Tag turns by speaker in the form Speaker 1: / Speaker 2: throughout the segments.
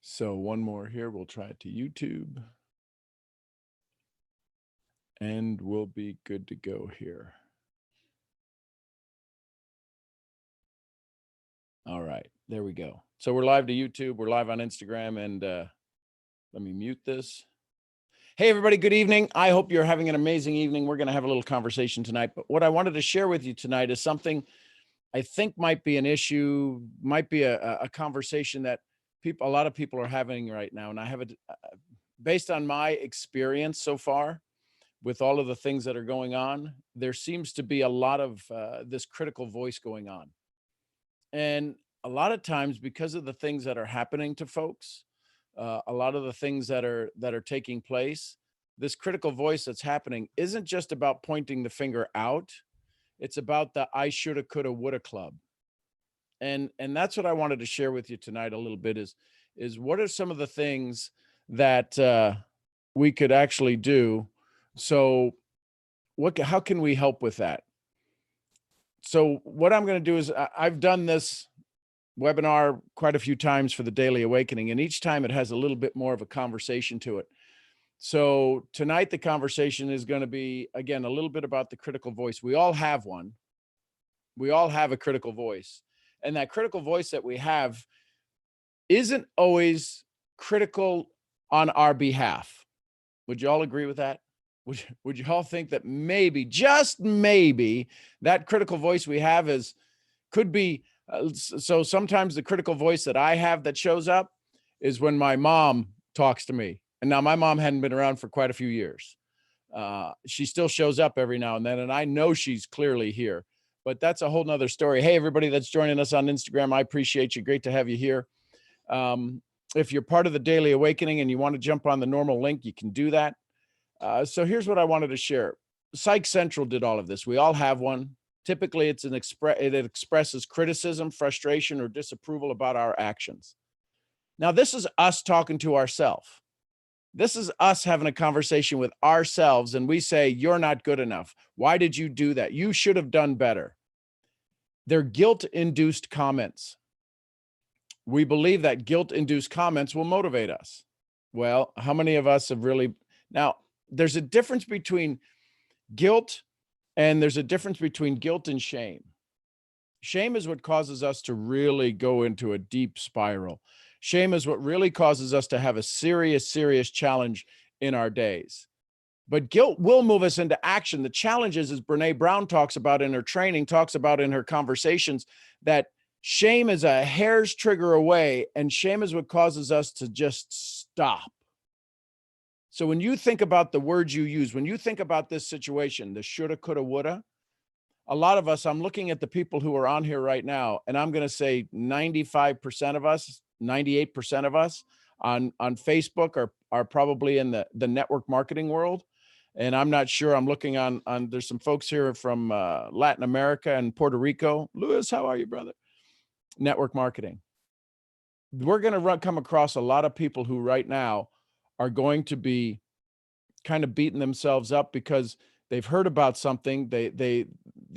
Speaker 1: So one more here. We'll try it to YouTube. And we'll be good to go here. All right, there we go. So we're live to YouTube. We're live on Instagram. And let me mute this. Hey, everybody. Good evening. I hope you're having an amazing evening. We're going to have a little conversation tonight. But what I wanted to share with you tonight is something I think might be an issue, might be a conversation that a lot of people are having right now. And I have based on my experience so far, with all of the things that are going on, there seems to be a lot of this critical voice going on. And a lot of times, because of the things that are happening to folks, a lot of the things that are taking place, this critical voice that's happening isn't just about pointing the finger out. It's about the I shoulda, coulda, woulda club. And that's what I wanted to share with you tonight a little bit is what are some of the things that we could actually do. So how can we help with that? So what I'm going to do is I've done this webinar quite a few times for the Daily Awakening, and each time it has a little bit more of a conversation to it. So tonight the conversation is going to be, again, a little bit about the critical voice. We all have one. We all have a critical voice. And that critical voice that we have isn't always critical on our behalf. Would you all agree with that? Would you all think that maybe, just maybe, that critical voice we have could be, so sometimes the critical voice that I have that shows up is when my mom talks to me. And now my mom hadn't been around for quite a few years. She still shows up every now and then, and I know she's clearly here, but that's a whole nother story. Hey, everybody that's joining us on Instagram, I appreciate you. Great to have you here. If you're part of the Daily Awakening and you want to jump on the normal link, you can do that. So here's what I wanted to share. Psych Central did all of this. We all have one. Typically, it expresses criticism, frustration, or disapproval about our actions. Now, this is us talking to ourselves. This is us having a conversation with ourselves, and we say, you're not good enough. Why did you do that? You should have done better. They're guilt-induced comments. We believe that guilt-induced comments will motivate us. Well, how many of us have really... Now, there's a difference between guilt and there's a difference between guilt and shame. Shame is what causes us to really go into a deep spiral. Shame is what really causes us to have a serious, serious challenge in our days. But guilt will move us into action. The challenge is, as Brene Brown talks about in her training, talks about in her conversations, that shame is a hair's trigger away, and shame is what causes us to just stop. So when you think about the words you use, when you think about this situation, the shoulda, coulda, woulda, a lot of us, I'm looking at the people who are on here right now, and I'm going to say 95% of us, 98% of us on Facebook are probably in the network marketing world. And I'm not sure, I'm looking on there's some folks here from Latin America and Puerto Rico. Louis, how are you, brother? Network marketing. We're going to come across a lot of people who right now are going to be kind of beating themselves up because they've heard about something. They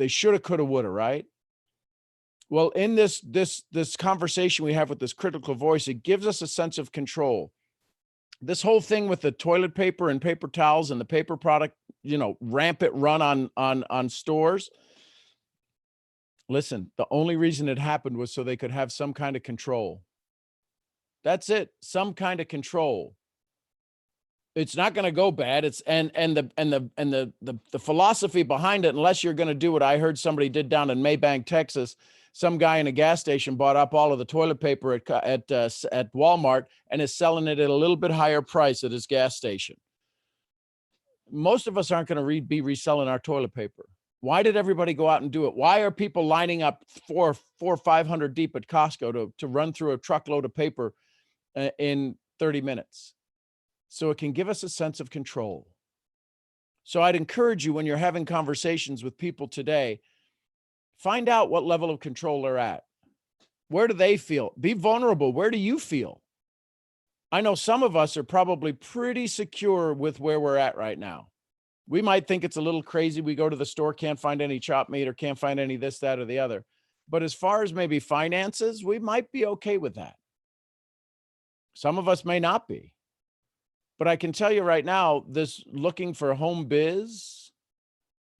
Speaker 1: shoulda, coulda, woulda, right? Well, in this conversation we have with this critical voice, it gives us a sense of control. This whole thing with the toilet paper and paper towels and the paper product, rampant run on stores. Listen, the only reason it happened was so they could have some kind of control. That's it, some kind of control. It's not going to go bad. It's and the philosophy behind it, unless you're going to do what I heard somebody did down in Maybank, Texas. Some guy in a gas station bought up all of the toilet paper at Walmart and is selling it at a little bit higher price at his gas station. Most of us aren't going to be reselling our toilet paper. Why did everybody go out and do it? Why are people lining up 400 or 500 deep at Costco to run through a truckload of paper in 30 minutes? So it can give us a sense of control. So I'd encourage you, when you're having conversations with people today, find out what level of control they're at. Where do they feel? Be vulnerable. Where do you feel? I know some of us are probably pretty secure with where we're at right now. We might think it's a little crazy. We go to the store, can't find any chopped meat or can't find any this, that, or the other. But as far as maybe finances, we might be okay with that. Some of us may not be. But I can tell you right now, this looking for home biz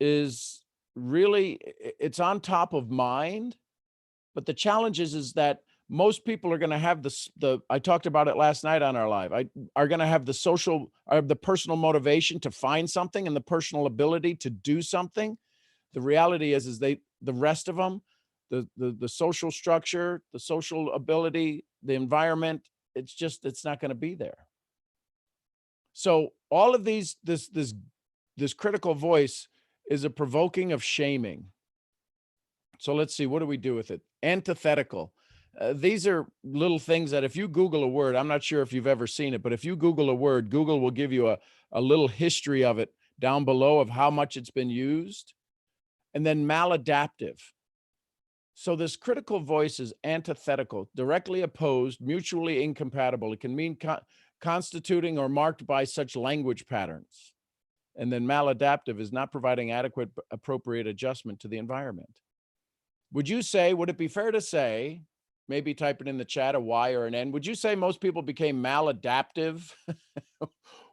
Speaker 1: is really, it's on top of mind. But the challenge is that most people are going to have I talked about it last night on our live, are going to have the social or the personal motivation to find something and the personal ability to do something. The reality is the rest of them, the social structure, the social ability, the environment, it's not going to be there. So all of this critical voice is a provoking of shaming. So let's see, what do we do with it? Antithetical. These are little things that if you Google a word, I'm not sure if you've ever seen it, but if you Google a word, Google will give you a little history of it down below of how much it's been used. And then maladaptive. So this critical voice is antithetical, directly opposed, mutually incompatible. It can mean constituting or marked by such language patterns. And then maladaptive is not providing adequate, appropriate adjustment to the environment. Would it be fair to say, maybe type it in the chat, a Y or an N, would you say most people became maladaptive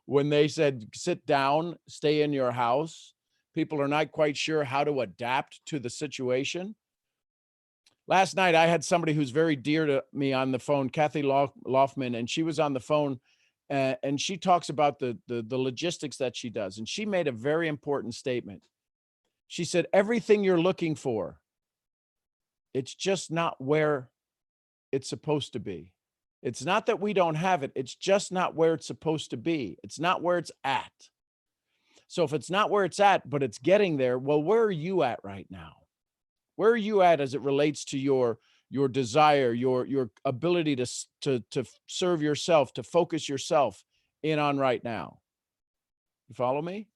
Speaker 1: when they said, sit down, stay in your house? People are not quite sure how to adapt to the situation. Last night, I had somebody who's very dear to me on the phone, Kathy Loftman, and she was on the phone, and she talks about the logistics that she does. And she made a very important statement. She said, everything you're looking for, it's just not where it's supposed to be. It's not that we don't have it. It's just not where it's supposed to be. It's not where it's at. So if it's not where it's at, but it's getting there, well, where are you at right now? Where are you at as it relates to your desire, your ability to serve yourself, to focus yourself in on right now? You follow me?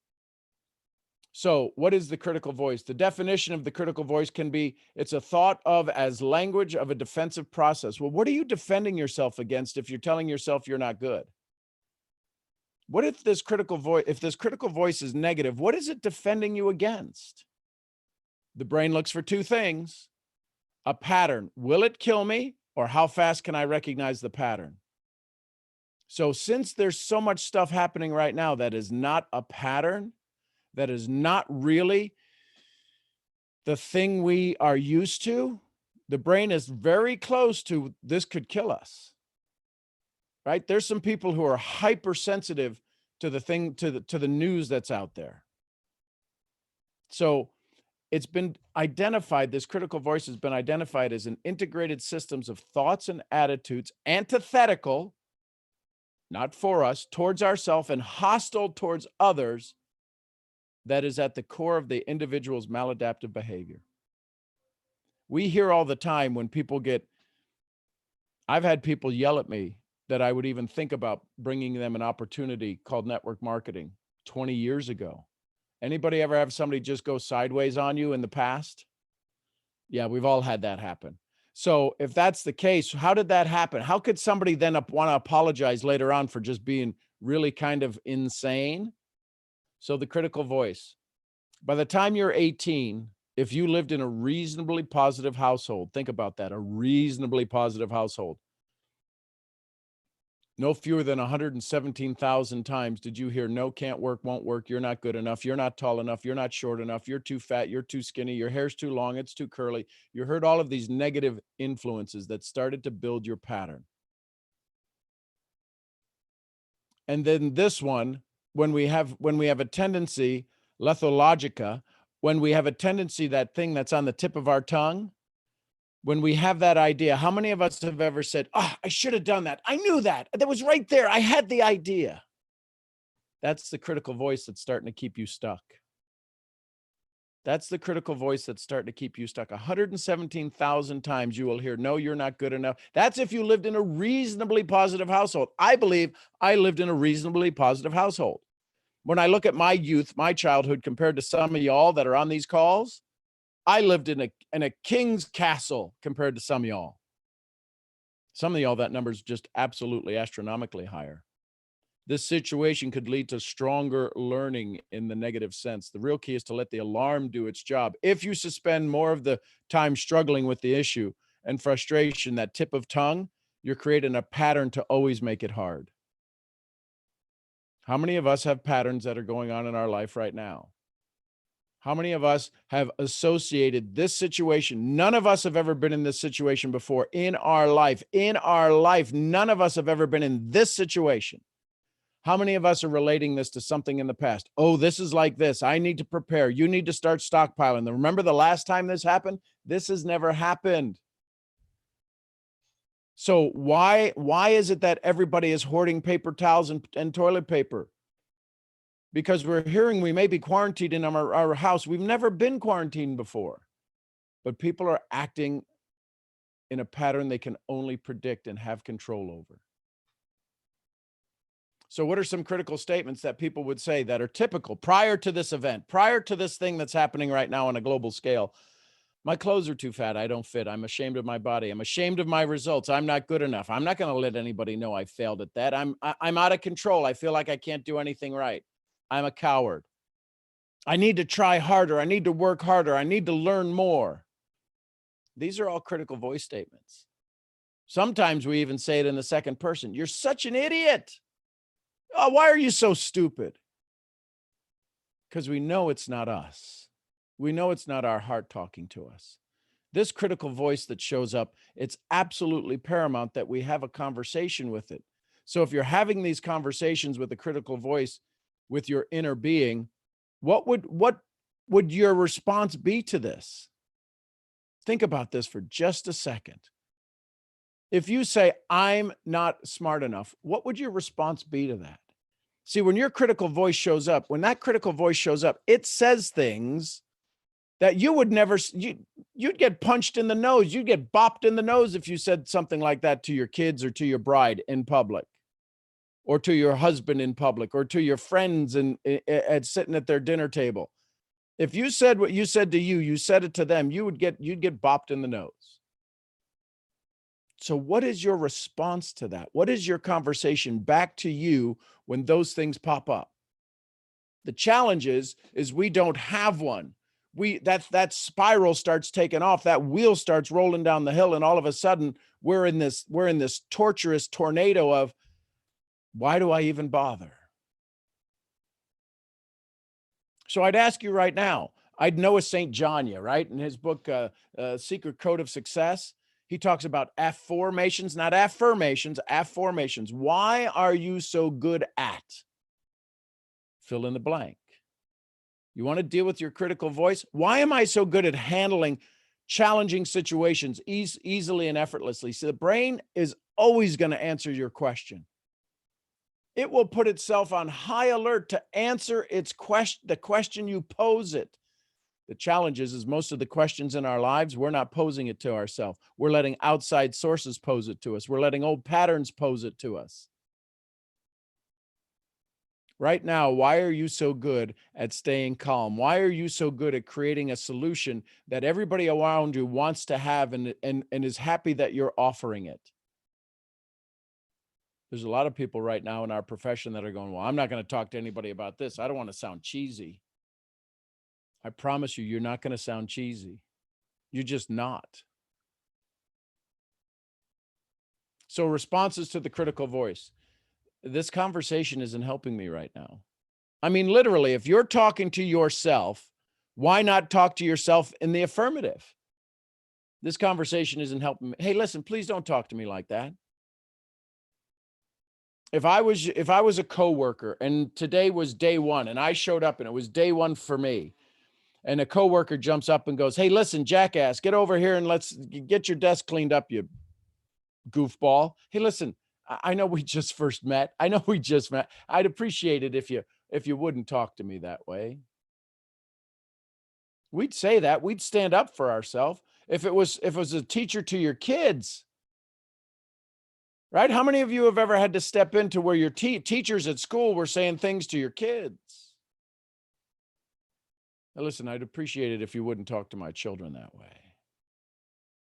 Speaker 1: So what is the critical voice? The definition of the critical voice can be, it's a thought of as language of a defensive process. Well, what are you defending yourself against if you're telling yourself you're not good? What if this critical voice is negative, what is it defending you against? The brain looks for two things: a pattern. Will it kill me? Or how fast can I recognize the pattern? So since there's so much stuff happening right now that is not a pattern, that is not really the thing we are used to, the brain is very close to this could kill us, right? There's some people who are hypersensitive to the news that's out there. So it's been identified, this critical voice has been identified as an integrated systems of thoughts and attitudes, antithetical, not for us, towards ourselves, and hostile towards others, that is at the core of the individual's maladaptive behavior. We hear all the time when people I've had people yell at me that I would even think about bringing them an opportunity called network marketing 20 years ago. Anybody ever have somebody just go sideways on you in the past? Yeah, we've all had that happen. So if that's the case, how did that happen? How could somebody then want to apologize later on for just being really kind of insane? So the critical voice. By the time you're 18, if you lived in a reasonably positive household, think about that, a reasonably positive household. No fewer than 117,000 times did you hear, no, can't work, won't work, you're not good enough, you're not tall enough, you're not short enough, you're too fat, you're too skinny, your hair's too long, it's too curly. You heard all of these negative influences that started to build your pattern. And then this one, when we have a tendency, lethologica, when we have a tendency, that thing that's on the tip of our tongue, when we have that idea, how many of us have ever said, oh, I should have done that. I knew that. That was right there. I had the idea. That's the critical voice that's starting to keep you stuck. That's the critical voice that's starting to keep you stuck. 117,000 times you will hear, no, you're not good enough. That's if you lived in a reasonably positive household. I believe I lived in a reasonably positive household. When I look at my youth, my childhood, compared to some of y'all that are on these calls, I lived in a king's castle compared to some of y'all. Some of y'all, that number's just absolutely astronomically higher. This situation could lead to stronger learning in the negative sense. The real key is to let the alarm do its job. If you suspend more of the time struggling with the issue and frustration, that tip of tongue, you're creating a pattern to always make it hard. How many of us have patterns that are going on in our life right now? How many of us have associated this situation? None of us have ever been in this situation before in our life. In our life, none of us have ever been in this situation. How many of us are relating this to something in the past? Oh, this is like this. I need to prepare. You need to start stockpiling. Remember the last time this happened? This has never happened. So why is it that everybody is hoarding paper towels and toilet paper? Because we're hearing we may be quarantined in our house. We've never been quarantined before, but people are acting in a pattern they can only predict and have control over. So what are some critical statements that people would say that are typical prior to this event, prior to this thing that's happening right now on a global scale? My clothes are too fat. I don't fit. I'm ashamed of my body. I'm ashamed of my results. I'm not good enough. I'm not going to let anybody know I failed at that. I'm out of control. I feel like I can't do anything right. I'm a coward. I need to try harder. I need to work harder. I need to learn more. These are all critical voice statements. Sometimes we even say it in the second person. You're such an idiot. Oh, why are you so stupid? Because we know it's not us. We know it's not our heart talking to us. This critical voice that shows up, it's absolutely paramount that we have a conversation with it. So if you're having these conversations with a critical voice, with your inner being, what would your response be to this? Think about this for just a second. If you say, I'm not smart enough, what would your response be to that? See, when your critical voice shows up, when that critical voice shows up, it says things that you would never, you'd get punched in the nose. You'd get bopped in the nose if you said something like that to your kids or to your bride in public, or to your husband in public, or to your friends at sitting at their dinner table. If you said what you said to you said it to them, you'd get bopped in the nose. So what is your response to that? What is your conversation back to you when those things pop up? The challenge is we don't have one. That spiral starts taking off, that wheel starts rolling down the hill, and all of a sudden we're in this torturous tornado of, why do I even bother? So I'd ask you right now, I'd Noah St. John you, right? In his book, Secret Code of Success, he talks about affirmations, not affirmations, affirmations. Why are you so good at? Fill in the blank. You want to deal with your critical voice? Why am I so good at handling challenging situations easily and effortlessly? So the brain is always going to answer your question. It will put itself on high alert to answer the question you pose it. The challenge is most of the questions in our lives, we're not posing it to ourselves. We're letting outside sources pose it to us. We're letting old patterns pose it to us. Right now, why are you so good at staying calm? Why are you so good at creating a solution that everybody around you wants to have and is happy that you're offering it? There's a lot of people right now in our profession that are going, well, I'm not going to talk to anybody about this. I don't want to sound cheesy. I promise you, you're not going to sound cheesy. You're just not. So responses to the critical voice. This conversation isn't helping me right now. I mean, literally, if you're talking to yourself, why not talk to yourself in the affirmative? This conversation isn't helping me. Hey, listen, please don't talk to me like that. If I was a coworker and today was day one and I showed up and it was day one for me, and a coworker jumps up and goes, hey, listen, jackass, get over here and let's get your desk cleaned up, you goofball. Hey, listen, I know we just first met. I know we just met. I'd appreciate it if you wouldn't talk to me that way. We'd say that. We'd stand up for ourselves. If it was a teacher to your kids, right? How many of you have ever had to step into where your teachers at school were saying things to your kids? Now, listen, I'd appreciate it if you wouldn't talk to my children that way.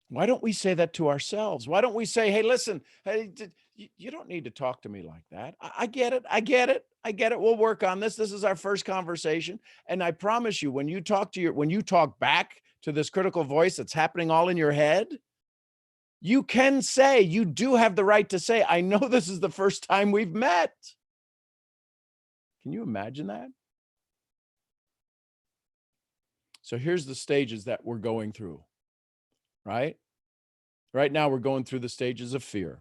Speaker 1: Why don't we say that to ourselves? Why don't we say, hey, listen, hey, you don't need to talk to me like that. I get it. I get it. I get it. We'll work on this. This is our first conversation. And I promise you, when you talk back to this critical voice that's happening all in your head, You can say, you do have the right to say, I know this is the first time we've met. Can you imagine that? So here's the stages that we're going through, right? Right now, we're going through the stages of fear.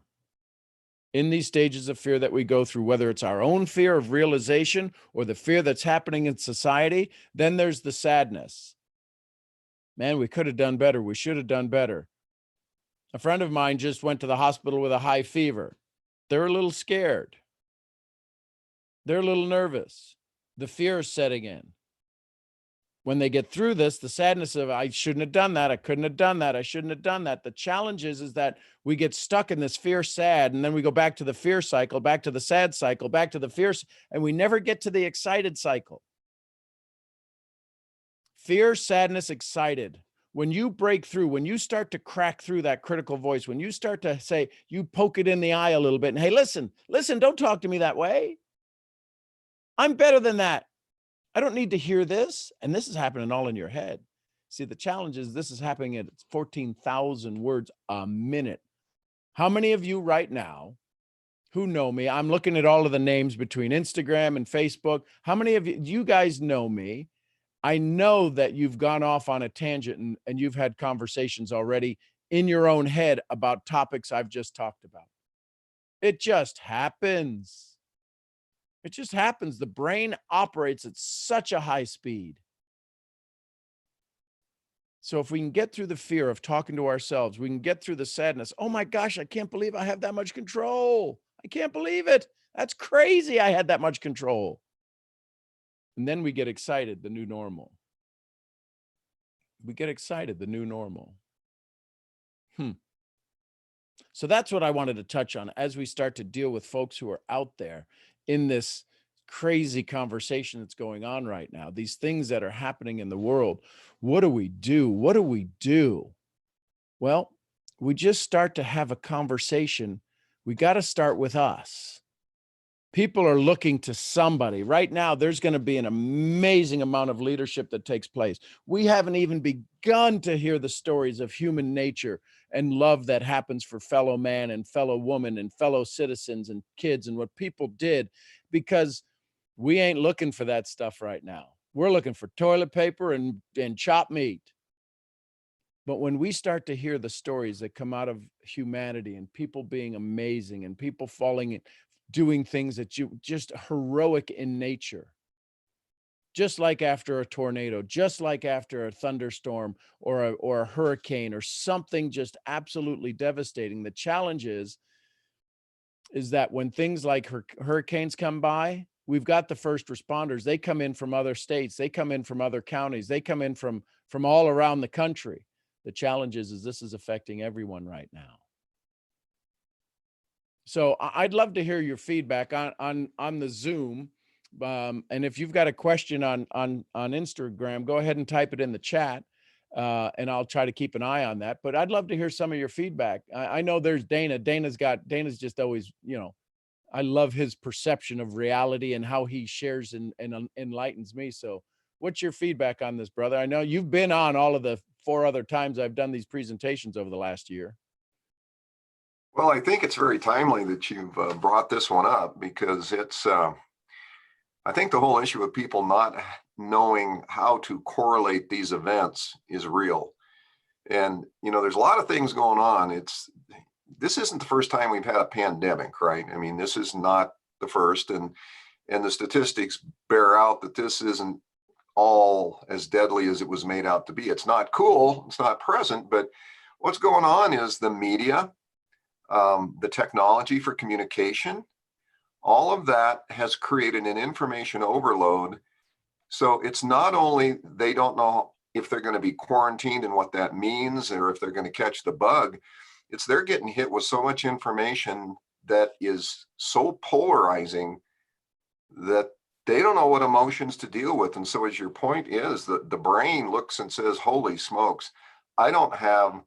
Speaker 1: In these stages of fear that we go through, whether it's our own fear of realization or the fear that's happening in society, then there's the sadness. Man, we could have done better. We should have done better. A friend of mine just went to the hospital with a high fever. They're a little scared. They're a little nervous. The fear is setting in. When they get through this, the sadness of, I shouldn't have done that. I couldn't have done that. I shouldn't have done that. The challenge is that we get stuck in this fear sad, and then we go back to the fear cycle, back to the sad cycle, back to the fear, and we never get to the excited cycle. Fear, sadness, excited. When you break through, when you start to crack through that critical voice, when you start to say, you poke it in the eye a little bit, and hey, listen, don't talk to me that way. I'm better than that. I don't need to hear this. And this is happening all in your head. See, the challenge is this is happening at 14,000 words a minute. How many of you right now who know me? I'm looking at all of the names between Instagram and Facebook. How many of you guys know me? I know that you've gone off on a tangent and you've had conversations already in your own head about topics I've just talked about. It just happens. It just happens. The brain operates at such a high speed. So if we can get through the fear of talking to ourselves, we can get through the sadness. Oh my gosh, I can't believe I have that much control. I can't believe it. That's crazy. I had that much control. And then we get excited, the new normal. We get excited, the new normal. So that's what I wanted to touch on as we start to deal with folks who are out there in this crazy conversation that's going on right now, these things that are happening in the world. What do we do? What do we do? Well, we just start to have a conversation. We got to start with us. People are looking to somebody. Right now, there's going to be an amazing amount of leadership that takes place. We haven't even begun to hear the stories of human nature and love that happens for fellow man and fellow woman and fellow citizens and kids and what people did, because we ain't looking for that stuff right now. We're looking for toilet paper and chopped meat. But when we start to hear the stories that come out of humanity and people being amazing and people doing things that you just heroic in nature, just like after a tornado, just like after a thunderstorm or a hurricane or something just absolutely devastating. The challenge is that when things like hurricanes come by, we've got the first responders. They come in from other states. They come in from other counties. They come in from all around the country. The challenge is this is affecting everyone right now. So I'd love to hear your feedback on the Zoom. And if you've got a question on Instagram, go ahead and type it in the chat. And I'll try to keep an eye on that. But I'd love to hear some of your feedback. I know there's Dana. Dana's just always, I love his perception of reality and how he shares and enlightens me. So what's your feedback on this, brother? I know you've been on all of the 4 other times I've done these presentations over the last year.
Speaker 2: Well, I think it's very timely that you've brought this one up, because it's, I think the whole issue of people not knowing how to correlate these events is real. And, there's a lot of things going on. This isn't the first time we've had a pandemic, right? I mean, this is not the first, and the statistics bear out that this isn't all as deadly as it was made out to be. It's not cool, it's not present, but what's going on is the media, the technology for communication, all of that has created an information overload. So it's not only they don't know if they're going to be quarantined and what that means, or if they're going to catch the bug, it's they're getting hit with so much information that is so polarizing that they don't know what emotions to deal with. And so, as your point is, the brain looks and says, holy smokes, I don't have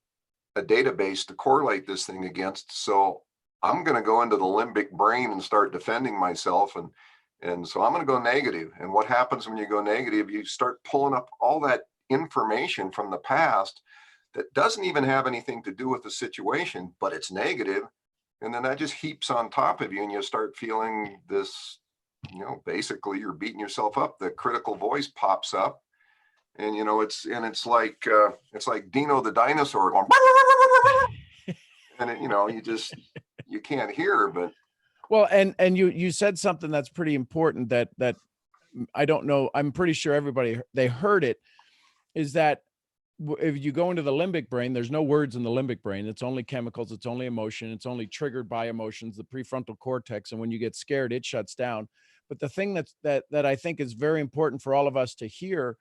Speaker 2: a database to correlate this thing against, so I'm going to go into the limbic brain and start defending myself, and so I'm going to go negative. And what happens when you go negative? You start pulling up all that information from the past that doesn't even have anything to do with the situation, but it's negative. And then that just heaps on top of you, and you start feeling this, basically you're beating yourself up. The critical voice pops up, and it's like Dino the dinosaur going, and you can't hear. But
Speaker 1: well, and you said something that's pretty important that I don't know, I'm pretty sure everybody, they heard it, is that if you go into the limbic brain, there's no words in the limbic brain. It's only chemicals. It's only emotion. It's only triggered by emotions, the prefrontal cortex. And when you get scared, it shuts down. But the thing that I think is very important for all of us to hear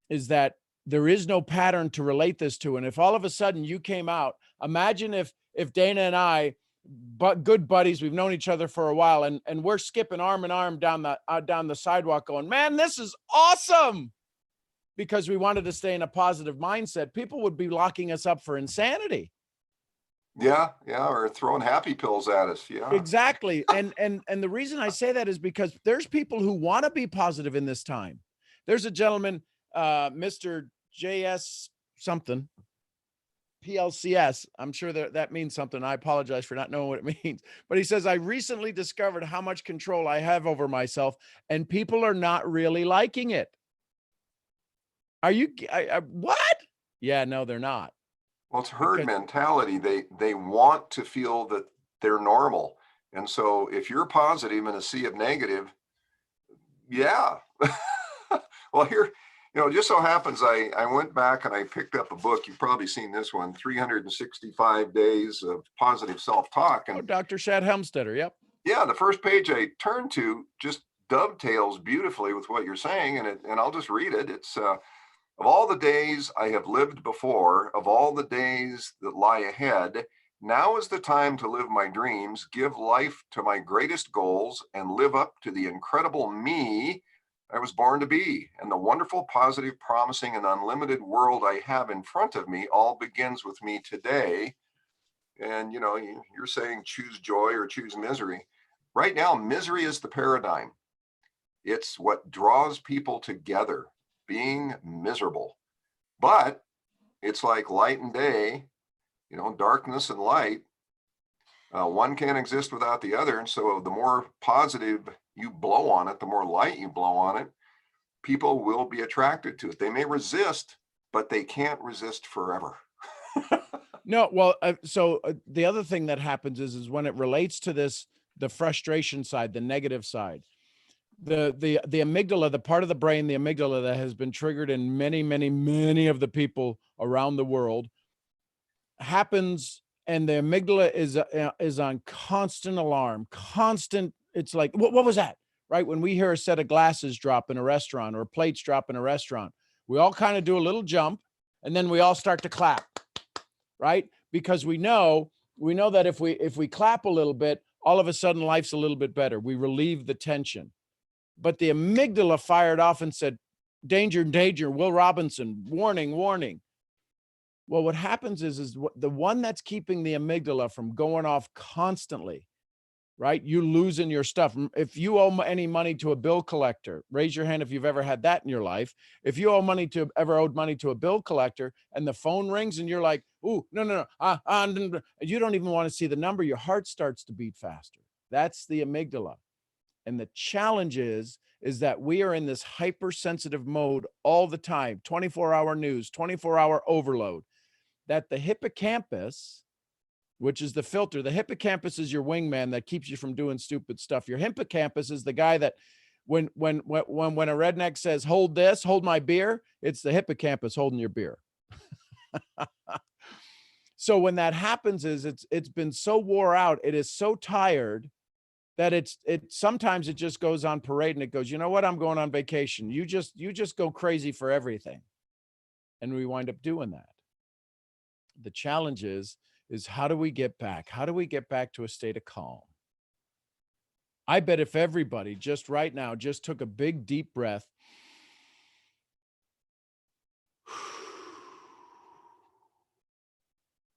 Speaker 1: is that there is no pattern to relate this to. And if all of a sudden you came out, imagine if Dana and I, but good buddies, we've known each other for a while, and we're skipping arm in arm down the sidewalk going, man, this is awesome, because we wanted to stay in a positive mindset. People would be locking us up for insanity.
Speaker 2: yeah, or throwing happy pills at us. Yeah,
Speaker 1: Exactly. And the reason I say that is because there's people who want to be positive in this time. There's a gentleman, Mr. JS something, PLCS. I'm sure that means something. I apologize for not knowing what it means. But he says, I recently discovered how much control I have over myself, and people are not really liking it. Are you what? Yeah, no, they're not.
Speaker 2: well, it's herd mentality. They want to feel that they're normal, and so if you're positive in a sea of negative, yeah. Well, here, it just so happens I went back and I picked up a book. You've probably seen this one, 365 Days of Positive Self-Talk. And
Speaker 1: Dr. Shad Helmstetter. Yep.
Speaker 2: Yeah, the first page I turned to just dovetails beautifully with what you're saying, and I'll just read it. It's of all the days I have lived before, of all the days that lie ahead, now is the time to live my dreams, give life to my greatest goals, and live up to the incredible me I was born to be. And the wonderful, positive, promising, and unlimited world I have in front of me all begins with me today. And you're saying choose joy or choose misery. Right now, misery is the paradigm. It's what draws people together, being miserable. But it's like light and day, darkness and light. One can't exist without the other. And so the more positive you blow on it, the more light you blow on it, people will be attracted to it. They may resist, but they can't resist forever.
Speaker 1: No, well, so the other thing that happens is when it relates to this, the frustration side, the negative side, the amygdala, the part of the brain, the amygdala that has been triggered in many of the people around the world happens, and the amygdala is on constant alarm, constant. It's like, what was that? Right? When we hear a set of glasses drop in a restaurant or plates drop in a restaurant, we all kind of do a little jump, and then we all start to clap. Right? Because we know that if we clap a little bit, all of a sudden life's a little bit better. We relieve the tension. But the amygdala fired off and said, danger, danger, Will Robinson, warning, warning. Well, what happens is the one that's keeping the amygdala from going off constantly, right? You losing your stuff. If you owe any money to a bill collector, raise your hand if you've ever had that in your life. If you ever owed money to a bill collector and the phone rings and you're like, ooh, no, you don't even want to see the number, your heart starts to beat faster. That's the amygdala. And the challenge is that we are in this hypersensitive mode all the time, 24-hour news, 24-hour overload, that the hippocampus, which is the filter. The hippocampus is your wingman that keeps you from doing stupid stuff. Your hippocampus is the guy that when a redneck says, hold this, hold my beer, it's the hippocampus holding your beer. So when that happens it's been so wore out, it is so tired that it sometimes it just goes on parade and it goes, you know what? I'm going on vacation. You just go crazy for everything. And we wind up doing that. The challenge is how do we get back? How do we get back to a state of calm? I bet if everybody just right now just took a big, deep breath,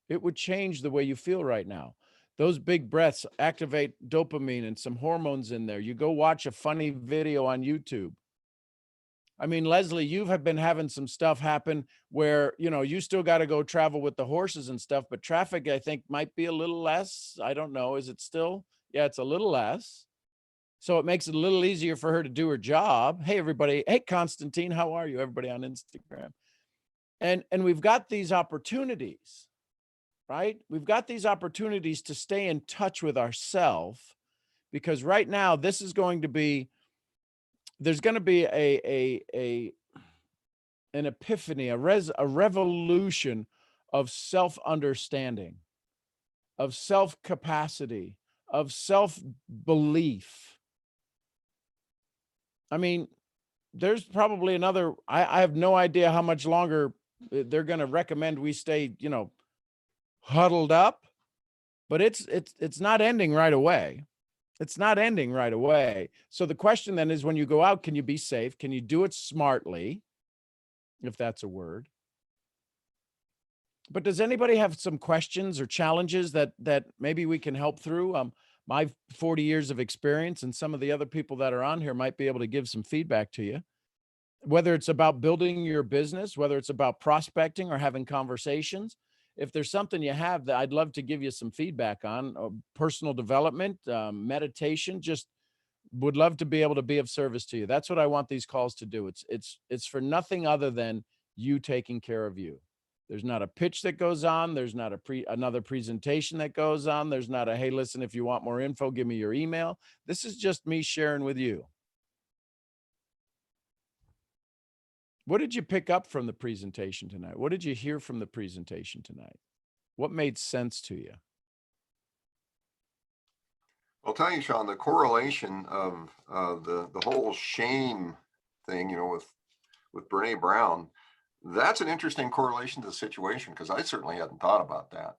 Speaker 1: it would change the way you feel right now. Those big breaths activate dopamine and some hormones in there. You go watch a funny video on YouTube. I mean, Leslie, you have been having some stuff happen where, you know, you still got to go travel with the horses and stuff, but traffic, I think, might be a little less. I don't know. Is it still? Yeah, it's a little less. So it makes it a little easier for her to do her job. Hey, everybody. Hey, Constantine, how are you? Everybody on Instagram. And we've got these opportunities, right? We've got these opportunities to stay in touch with ourselves, because right now this is going to be, there's going to be an epiphany, a revolution of self-understanding, of self-capacity, of self-belief. I mean, there's probably another, I have no idea how much longer they're going to recommend we stay, you know, huddled up, but it's not ending right away. It's not ending right away. So the question then is, when you go out, can you be safe? Can you do it smartly? If that's a word. But does anybody have some questions or challenges that maybe we can help through? My 40 years of experience and some of the other people that are on here might be able to give some feedback to you. Whether it's about building your business, whether it's about prospecting or having conversations, if there's something you have that I'd love to give you some feedback on, personal development, meditation, just would love to be able to be of service to you. That's what I want these calls to do. It's for nothing other than you taking care of you. There's not a pitch that goes on. There's not another presentation that goes on. There's not a, hey, listen, if you want more info, give me your email. This is just me sharing with you. What did you pick up from the presentation tonight? What did you hear from the presentation tonight? What made sense to you?
Speaker 2: I'll tell you, Sean, the correlation of the whole shame thing, you know, with Brene Brown, that's an interesting correlation to the situation, because I certainly hadn't thought about that.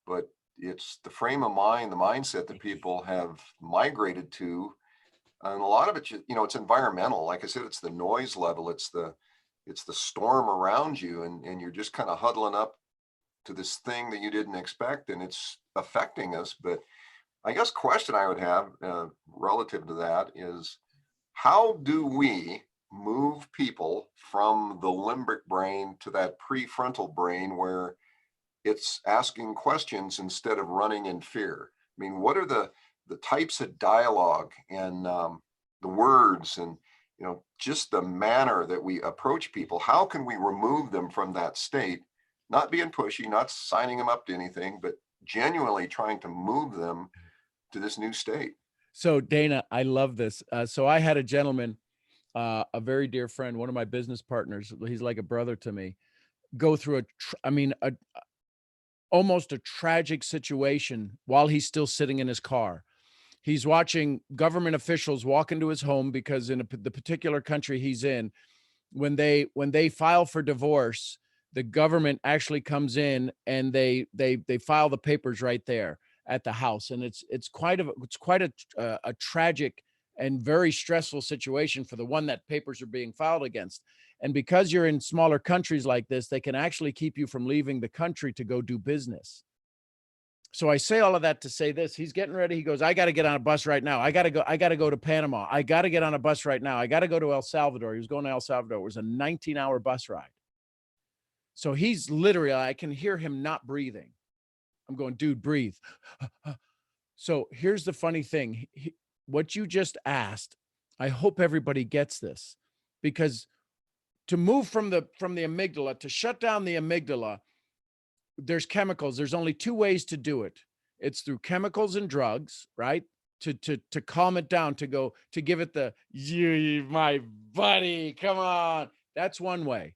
Speaker 2: But it's the frame of mind, the mindset that people have migrated to. And a lot of it, you know, it's environmental. Like I said, it's the noise level, it's the storm around you, and you're just kind of huddling up to this thing that you didn't expect, and it's affecting us. But I guess question I would have relative to that is, how do we move people from the limbic brain to that prefrontal brain where it's asking questions instead of running in fear? I mean, what are the types of dialogue and the words and, you know, just the manner that we approach people? How can we remove them from that state, not being pushy, not signing them up to anything, but genuinely trying to move them to this new state?
Speaker 1: So Dana, I love this. So I had a gentleman, a very dear friend, one of my business partners, he's like a brother to me, go through almost a tragic situation while he's still sitting in his car. He's watching government officials walk into his home because in the particular country he's in, when they file for divorce, the government actually comes in and they file the papers right there at the house, and it's quite a tragic and very stressful situation for the one that papers are being filed against. And because you're in smaller countries like this, they can actually keep you from leaving the country to go do business. So I say all of that to say this: he's getting ready. He goes, I got to get on a bus right now. I got to go to Panama. I got to get on a bus right now. I got to go to El Salvador. He was going to El Salvador. It was a 19-hour bus ride. So he's literally, I can hear him not breathing. I'm going, dude, breathe. So here's the funny thing. What you just asked, I hope everybody gets this, because to move from the amygdala, to shut down the amygdala, there's chemicals. There's only two ways to do it. It's through chemicals and drugs, right? To calm it down, to give it the, you, my buddy, come on. That's one way.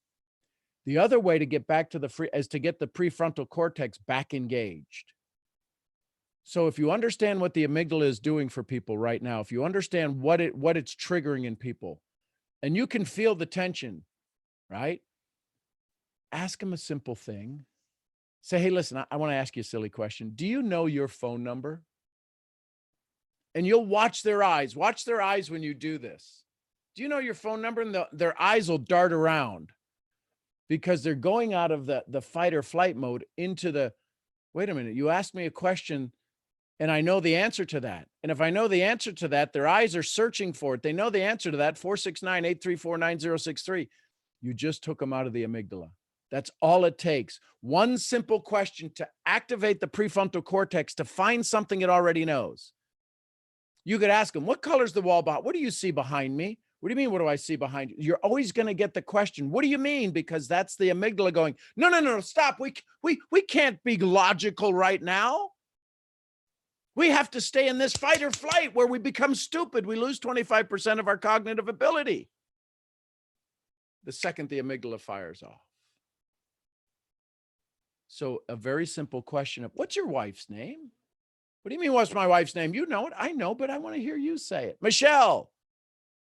Speaker 1: The other way to get back to is to get the prefrontal cortex back engaged. So if you understand what the amygdala is doing for people right now, if you understand what it's triggering in people, and you can feel the tension, right? Ask them a simple thing. Say, hey, listen, I want to ask you a silly question. Do you know your phone number? And you'll watch their eyes. Watch their eyes when you do this. Do you know your phone number? And their eyes will dart around, because they're going out of the fight or flight mode into the, wait a minute, you asked me a question And I know the answer to that. And if I know the answer to that, their eyes are searching for it. They know the answer to that, 469-834-9063. You just took them out of the amygdala. That's all it takes. One simple question to activate the prefrontal cortex to find something it already knows. You could ask them, what color's the wall behind? What do you see behind me? What do you mean, what do I see behind you? You're always going to get the question, what do you mean? Because that's the amygdala going, no, stop. We can't be logical right now. We have to stay in this fight or flight where we become stupid. We lose 25% of our cognitive ability. The second the amygdala fires off. So a very simple question of, what's your wife's name? What do you mean, what's my wife's name? You know it. I know, but I want to hear you say it. Michelle.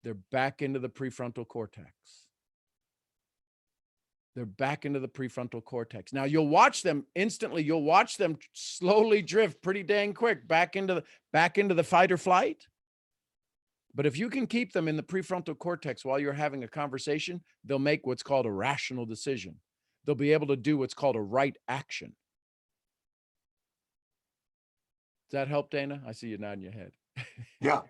Speaker 1: They're back into the prefrontal cortex. They're back into the prefrontal cortex. Now you'll watch them instantly. You'll watch them slowly drift pretty dang quick back into the fight or flight. But if you can keep them in the prefrontal cortex while you're having a conversation, they'll make what's called a rational decision. They'll be able to do what's called a right action. Does that help, Dana? I see you nodding your head.
Speaker 2: Yeah,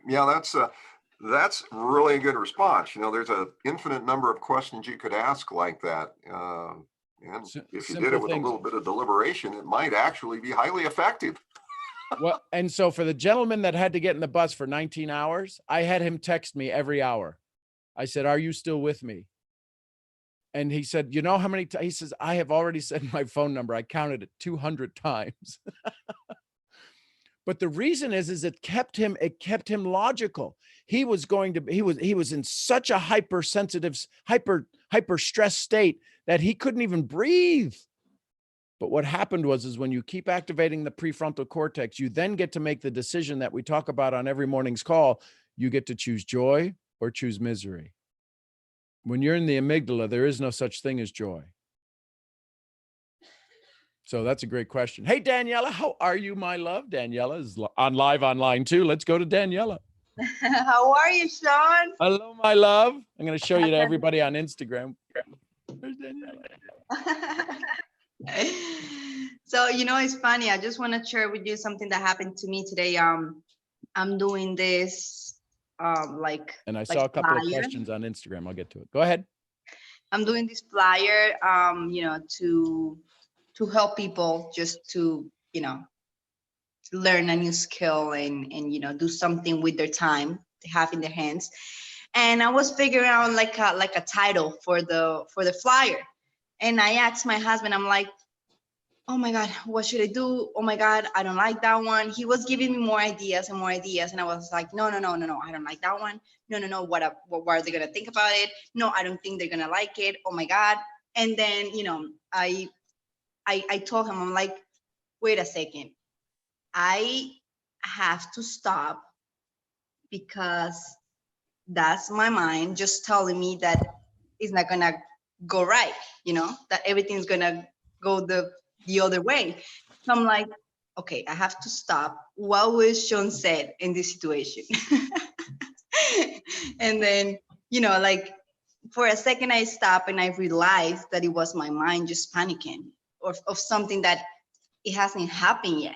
Speaker 2: that's really a good response. You know, there's an infinite number of questions you could ask like that. And if you did it with a little bit of deliberation, it might actually be highly effective.
Speaker 1: Well, and so for the gentleman that had to get in the bus for 19 hours, I had him text me every hour. I said, are you still with me? And he said, you know how many times? He says, I have already said my phone number. I counted it 200 times. But the reason is it kept him logical. He was in such a hypersensitive, hyper stress state that he couldn't even breathe. But what happened was when you keep activating the prefrontal cortex, you then get to make the decision that we talk about on every morning's call. You get to choose joy or choose misery. When you're in the amygdala, there is no such thing as joy. So that's a great question. Hey, Daniela, how are you, my love? Daniela is on live online too. Let's go to Daniela.
Speaker 3: How are you, Sean?
Speaker 1: Hello, my love. I'm going to show you to everybody on Instagram. There's Daniela.
Speaker 3: So, you know, it's funny. I just want to share with you something that happened to me today. I'm doing this,
Speaker 1: and I saw a couple of questions on Instagram. I'll get to it. Go ahead.
Speaker 3: I'm doing this flyer, to help people just to, learn a new skill and do something with their time they have in their hands. And I was figuring out like a title for the flyer. And I asked my husband, I'm like, oh my God, what should I do? Oh my God, I don't like that one. He was giving me more ideas and more ideas. And I was like, no, I don't like that one. No, what are they going to think about it? No, I don't think they're going to like it. Oh my God. And then, I told him, I'm like, wait a second. I have to stop because that's my mind just telling me that it's not going to go right, that everything's going to go the other way. So I'm like, okay, I have to stop. What would Sean said in this situation? And then, for a second I stopped and I realized that it was my mind just panicking of something that it hasn't happened yet,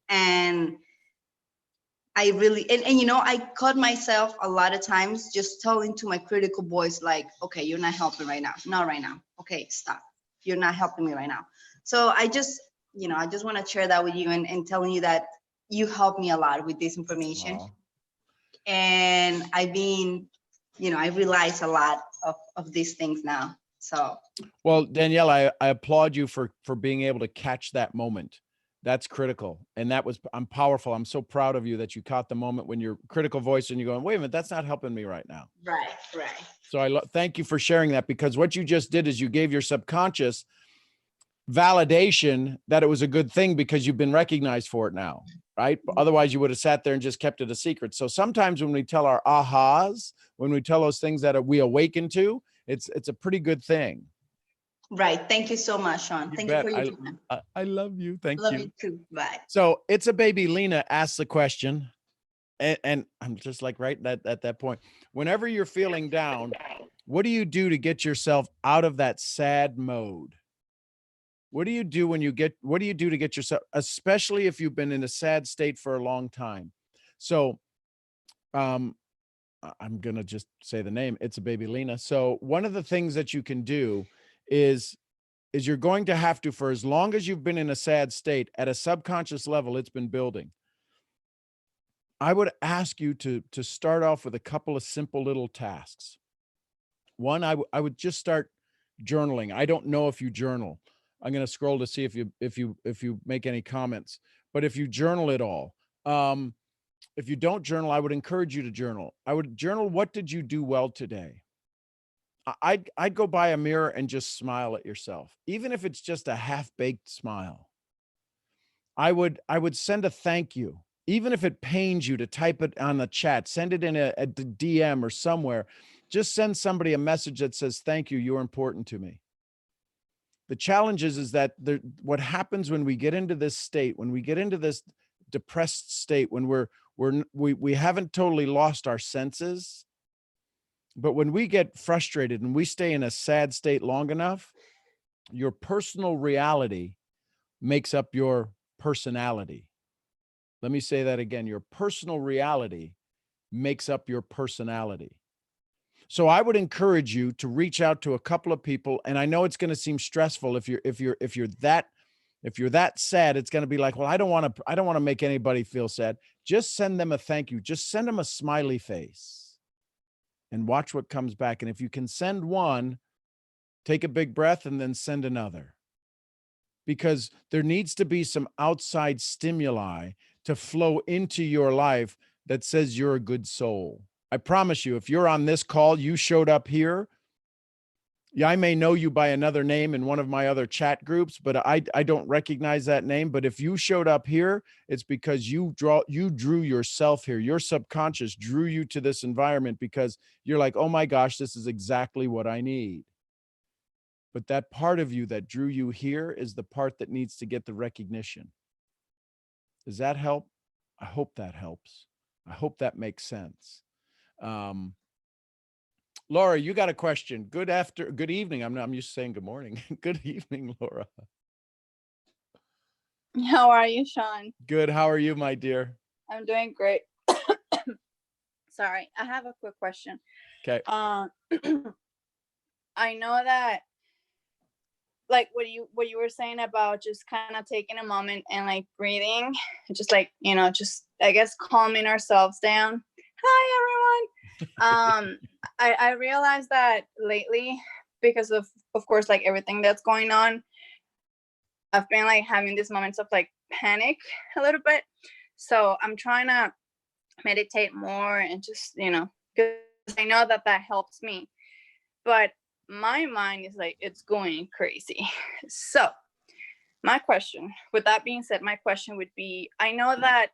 Speaker 3: and I really, and I caught myself a lot of times just telling to my critical voice, like, okay, you're not helping right now. Not right now. Okay, stop. You're not helping me right now. So I just want to share that with you and telling you that you helped me a lot with this information. Wow. And I've been, I realize a lot of these things now. So.
Speaker 1: Well, Danielle, I applaud you for being able to catch that moment. That's critical. And I'm powerful. I'm so proud of you that you caught the moment when your critical voice and you're going, wait a minute, that's not helping me right now.
Speaker 3: Right.
Speaker 1: So thank you for sharing that, because what you just did is you gave your subconscious validation that it was a good thing because you've been recognized for it now, right? But otherwise you would have sat there and just kept it a secret. So sometimes when we tell our ahas, when we tell those things that we awaken to, it's a pretty good thing. Right.
Speaker 3: Thank you so much, Sean. Thank you for your time.
Speaker 1: I love you. Thank you.
Speaker 3: Love you too. Bye.
Speaker 1: So it's a baby Lena asks the question, and I'm just like right at that point. Whenever you're feeling down, what do you do to get yourself out of that sad mode? What do you do what do you do to get yourself, especially if you've been in a sad state for a long time? So, I'm going to just say the name. It's a baby Lena. So one of the things that you can do is you're going to have to, for as long as you've been in a sad state, at a subconscious level, it's been building. I would ask you to start off with a couple of simple little tasks. One, I would just start journaling. I don't know if you journal. I'm going to scroll to see if you make any comments. But if you journal at all, if you don't journal, I would encourage you to journal. I would journal, what did you do well today? I'd go by a mirror and just smile at yourself, even if it's just a half-baked smile. I would send a thank you, even if it pains you to type it on the chat, send it in a DM or somewhere. Just send somebody a message that says, thank you, you're important to me. The challenge is that what happens when we get into this state, when we get into this depressed state, when we haven't totally lost our senses, but when we get frustrated and we stay in a sad state long enough, your personal reality makes up your personality. Let me say that again. Your personal reality makes up your personality. So I would encourage you to reach out to a couple of people. And I know it's going to seem stressful if you're that sad. It's going to be like, well, I don't want to make anybody feel sad. Just send them a thank you. Just send them a smiley face and watch what comes back. And if you can send one, take a big breath and then send another, because there needs to be some outside stimuli to flow into your life that says you're a good soul. I promise you, if you're on this call, you showed up here. Yeah, I may know you by another name in one of my other chat groups, but I don't recognize that name. But if you showed up here, it's because you drew yourself here. Your subconscious drew you to this environment because you're like, oh my gosh, this is exactly what I need. But that part of you that drew you here is the part that needs to get the recognition. Does that help? I hope that helps. I hope that makes sense. Laura, you got a question. Good evening. I'm used to saying good morning. Good evening, Laura.
Speaker 4: How are you, Sean?
Speaker 1: Good. How are you, my dear?
Speaker 4: I'm doing great. Sorry, I have a quick question.
Speaker 1: Okay.
Speaker 4: I know that, like what you were saying about just kind of taking a moment and like breathing, just like, just I guess calming ourselves down. Hi, everyone. I realized that lately, because of course, like everything that's going on, I've been like having these moments of like panic a little bit. So I'm trying to meditate more and just, because I know that helps me. But my mind is like, it's going crazy. So my question, with that being said, my question would be, I know that,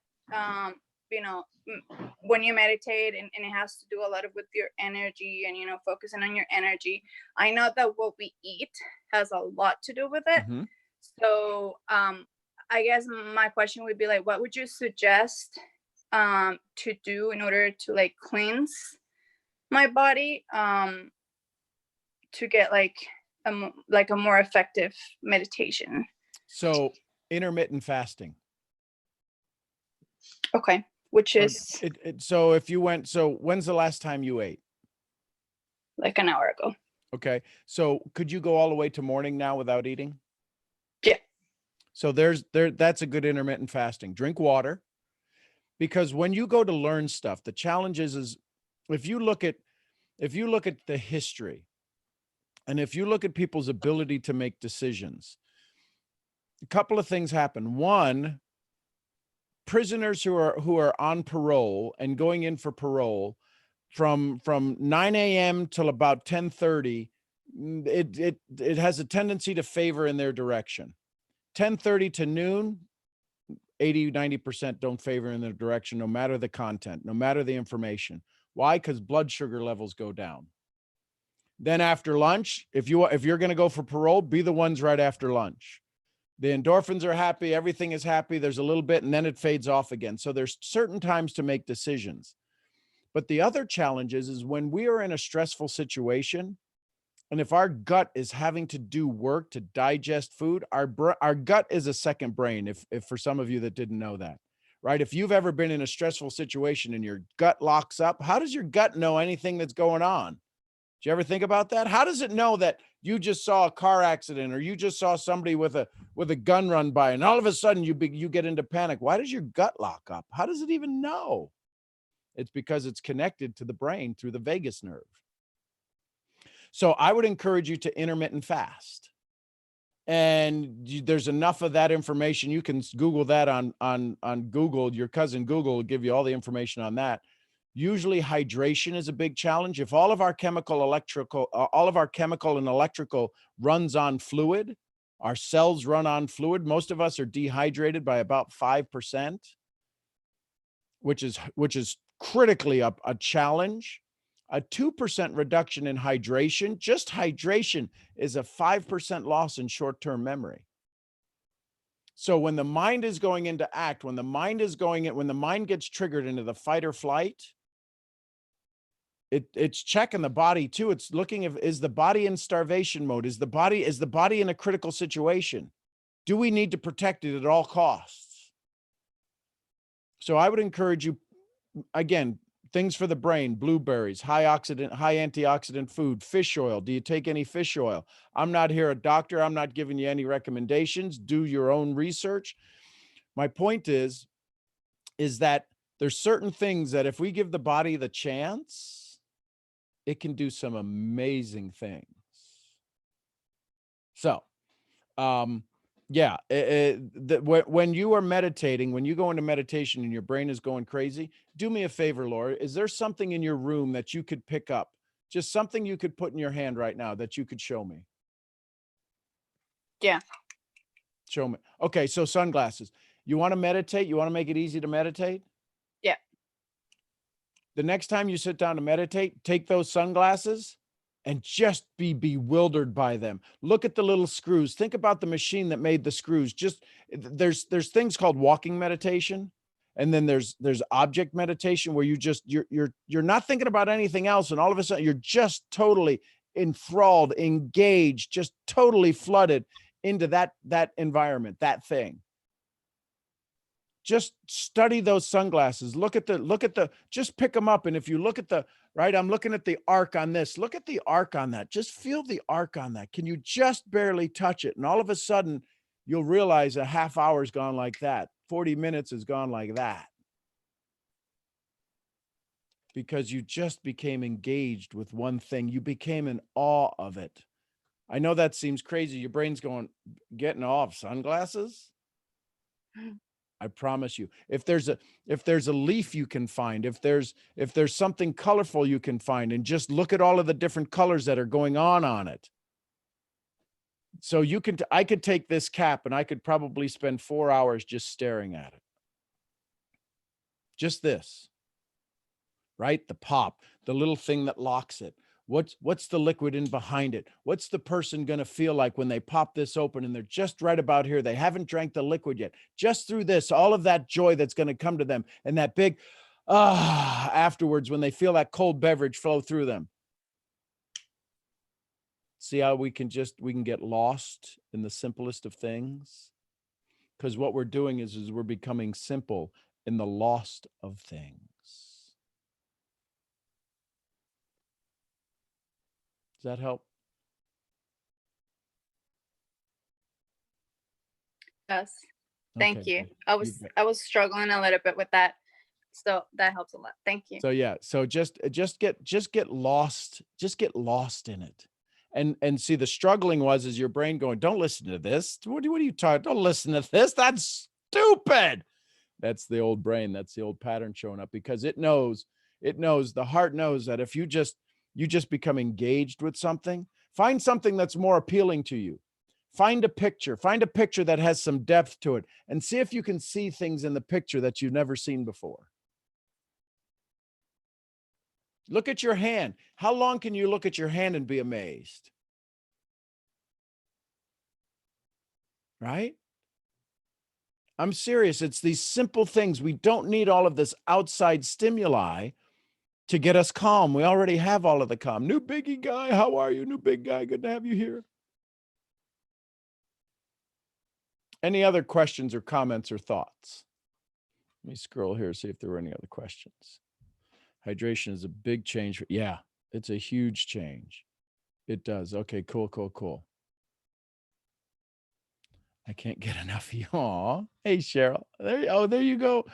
Speaker 4: when you meditate and it has to do a lot with your energy and, focusing on your energy. I know that what we eat has a lot to do with it.
Speaker 1: Mm-hmm.
Speaker 4: So I guess my question would be like, what would you suggest to do in order to like cleanse my body to get like a more effective meditation?
Speaker 1: So intermittent fasting.
Speaker 4: Okay. Which is
Speaker 1: so when's the last time you ate?
Speaker 4: Like an hour ago.
Speaker 1: Okay. So could you go all the way to morning now without eating?
Speaker 4: Yeah.
Speaker 1: So that's a good intermittent fasting. Drink water, because when you go to learn stuff, the challenge is if you look at the history and if you look at people's ability to make decisions, a couple of things happen. One, prisoners who are on parole and going in for parole from 9 a.m. till about 10:30, it has a tendency to favor in their direction. 10:30 to noon, 80-90% don't favor in their direction, no matter the content, no matter the information. Why? Because blood sugar levels go down. Then after lunch, if you're going to go for parole, be the ones right after lunch. The endorphins are happy, everything is happy, there's a little bit, and then it fades off again. So there's certain times to make decisions. But the other challenge is when we are in a stressful situation, And if our gut is having to do work to digest food, our gut is a second brain. If for some of you that didn't know that, right? If you've ever been in a stressful situation and your gut locks up, how does your gut know anything that's going on? Do you ever think about that? How does it know that you just saw a car accident or you just saw somebody with a gun run by, and all of a sudden you get into panic? Why does your gut lock up? How does it even know? It's because it's connected to the brain through the vagus nerve. So I would encourage you to intermittent fast. And there's enough of that information. You can Google that on Google. Your cousin Google will give you all the information on that. Usually hydration is a big challenge. If all of our chemical and electrical runs on fluid, our cells run on fluid, most of us are dehydrated by about 5%, which is critically a challenge. A 2% reduction in hydration, just hydration, is a 5% loss in short-term memory. So when the mind is going into act, when the mind gets triggered into the fight or flight, it's checking the body too. It's looking is the body in starvation mode? Is the body in a critical situation? Do we need to protect it at all costs? So I would encourage you, again, things for the brain: blueberries, high antioxidant food, fish oil. Do you take any fish oil? I'm not here a doctor. I'm not giving you any recommendations. Do your own research. My point is that there's certain things that if we give the body the chance, it can do some amazing things. So, yeah, when you are meditating, when you go into meditation and your brain is going crazy, do me a favor, Laura. Is there something in your room that you could pick up? Just something you could put in your hand right now that you could show me?
Speaker 4: Yeah.
Speaker 1: Show me. Okay, so sunglasses. You want to meditate? You want to make it easy to meditate?
Speaker 4: Yeah.
Speaker 1: The next time you sit down to meditate, take those sunglasses and just be bewildered by them. Look at the little screws. Think about the machine that made the screws. Just there's things called walking meditation, and then there's object meditation where you're not thinking about anything else, and all of a sudden you're just totally enthralled, engaged, just totally flooded into that environment, that thing. Just study those sunglasses. Look at the, just pick them up. And if you look at right, I'm looking at the arc on this. Look at the arc on that. Just feel the arc on that. Can you just barely touch it? And all of a sudden you'll realize a half hour's gone like that. 40 minutes has gone like that. Because you just became engaged with one thing. You became in awe of it. I know that seems crazy. Your brain's going, getting off sunglasses? I promise you, if there's a leaf you can find, if there's something colorful you can find, and just look at all of the different colors that are going on it. So I could take this cap and I could probably spend 4 hours just staring at it. Just this, right? The pop, the little thing that locks it. What's the liquid in behind it? What's the person going to feel like when they pop this open and they're just right about here? They haven't drank the liquid yet. Just through this, all of that joy that's going to come to them, and that big afterwards when they feel that cold beverage flow through them. See how we can get lost in the simplest of things? Because what we're doing is we're becoming simple in the lost of things. Does that help?
Speaker 4: Yes. Thank
Speaker 1: Okay,
Speaker 4: you.
Speaker 1: good.
Speaker 4: I was struggling a little bit with that. So that helps a lot. Thank you.
Speaker 1: So yeah, so just get lost, in it. And see, the struggling is your brain going, don't listen to this. What are you talking? Don't listen to this. That's stupid. That's the old brain. That's the old pattern showing up, because it knows, the heart knows that if you just become engaged with something, find something that's more appealing to you. Find a picture that has some depth to it, and see if you can see things in the picture that you've never seen before. Look at your hand. How long can you look at your hand and be amazed? Right? I'm serious. It's these simple things. We don't need all of this outside stimuli. to get us calm. We already have all of the calm. New biggie guy, how are you? New big guy, good to have you here. Any other questions or comments or thoughts? Let me scroll here, see if there were any other questions. Hydration is a big change. Yeah, it's a huge change. It does. Okay, cool, cool, cool. I can't get enough of you. Aw. Hey, Cheryl. There you go.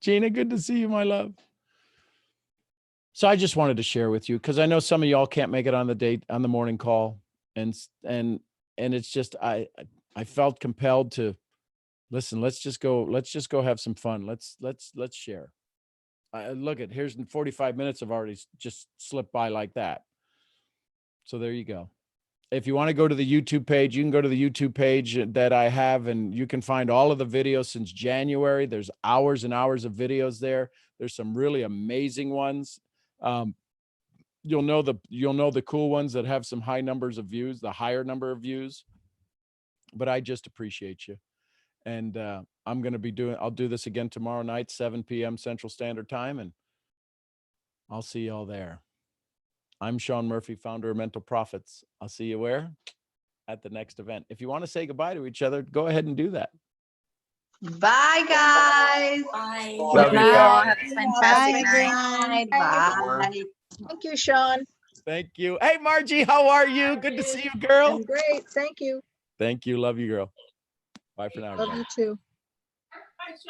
Speaker 1: Gina, good to see you, my love. So I just wanted to share with you because I know some of y'all can't make it on the morning call. And it's just I felt compelled to listen, let's just go have some fun. Let's share. Look at here's 45 minutes have already just slipped by like that. So there you go. If you want to go to the YouTube page, you can go to the YouTube page that I have, and you can find all of the videos since January. There's hours and hours of videos there. There's some really amazing ones. You'll know the cool ones that have some high numbers of views, the higher number of views. But I just appreciate you. And I'll do this again tomorrow night, 7 p.m. Central Standard Time, and I'll see y'all there. I'm Sean Murphy, founder of Mental Profits. I'll see you where? At the next event. If you want to say goodbye to each other, go ahead and do that.
Speaker 3: Bye, guys.
Speaker 4: Bye.
Speaker 2: Love you,
Speaker 4: Have
Speaker 2: guys.
Speaker 4: a fantastic
Speaker 3: Bye.
Speaker 4: night.
Speaker 3: Bye.
Speaker 5: Thank you, Sean.
Speaker 1: Thank you. Hey, Margie, how are you? Good to see you, girl.
Speaker 5: I'm great. Thank you.
Speaker 1: Thank you. Love you, girl. Bye for now.
Speaker 5: Love
Speaker 1: everybody.
Speaker 5: you too.